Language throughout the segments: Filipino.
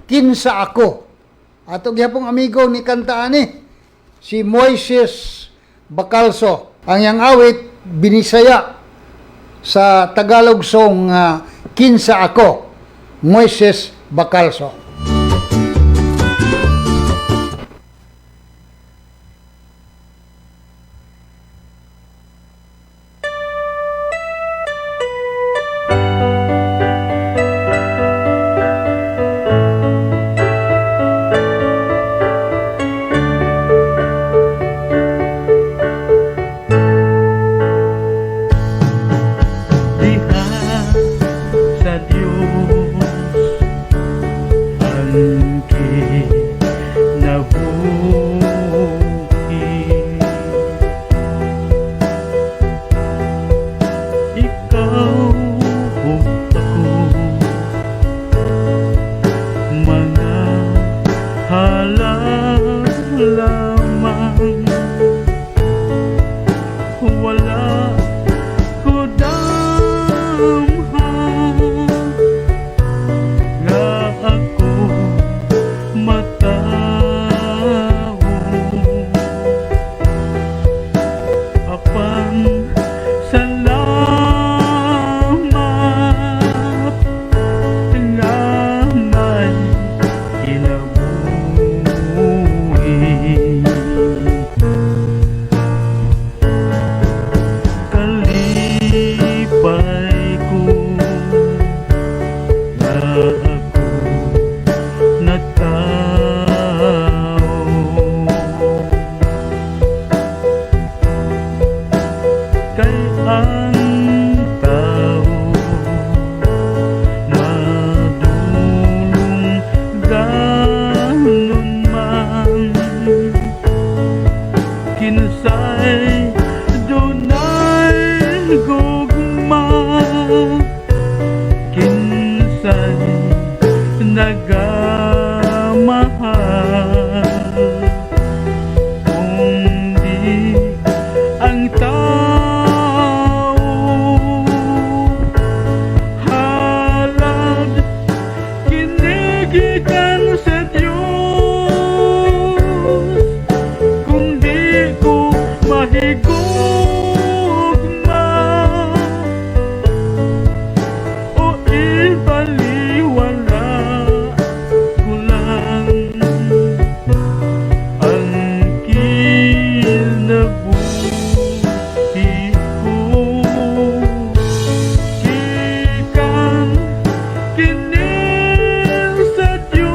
kinsa ako. Ato gyapong amigo ni kanta ani si Moises Bacalso. Ang yang awit binisaya sa Tagalog song kinsa ako, Moises Bacalso. Kinil sa Diyos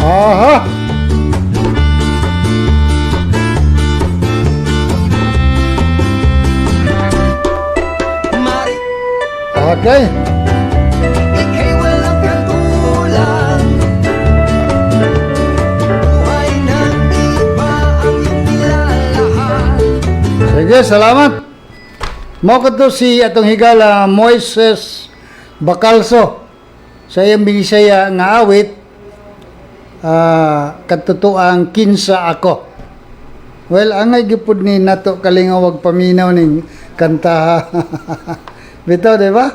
Aha. Mari Okay. ika'y walang katulad. Buhay ng iba ang iyong nilalahad. Sige, salamat. Mo ko to si atong higala Moises Bacalso. Sa iyang binisaya nga awit, katutuang kinsa ako. Well, angay gipud ni nato kalingawag paminaw ning kanta. Bitaw, di ba?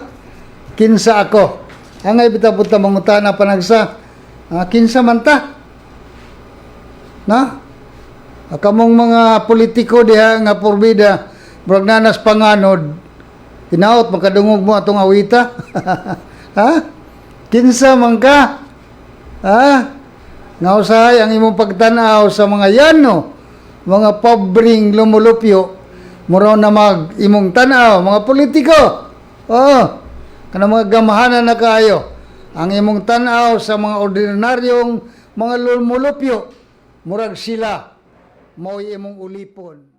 Kinsa ako. Angay bitaw punta mangutana panagsa. Kinsa man ta? Na? Kamong mga politiko diha nga porbida, brag nanas panganod, hinaot makadungog mo atong awita. Ha? Kinsa man ka? Ha? Nga usahay ang imong pagtanaw sa mga yano, mga pobring lumulupyo, muraw na mag imong tanaw, mga politiko. Oh, kanang mga gamahanan na kayo. Ang imong tanaw sa mga ordinaryong mga lumulupyo, murag sila mo'y imong ulipon.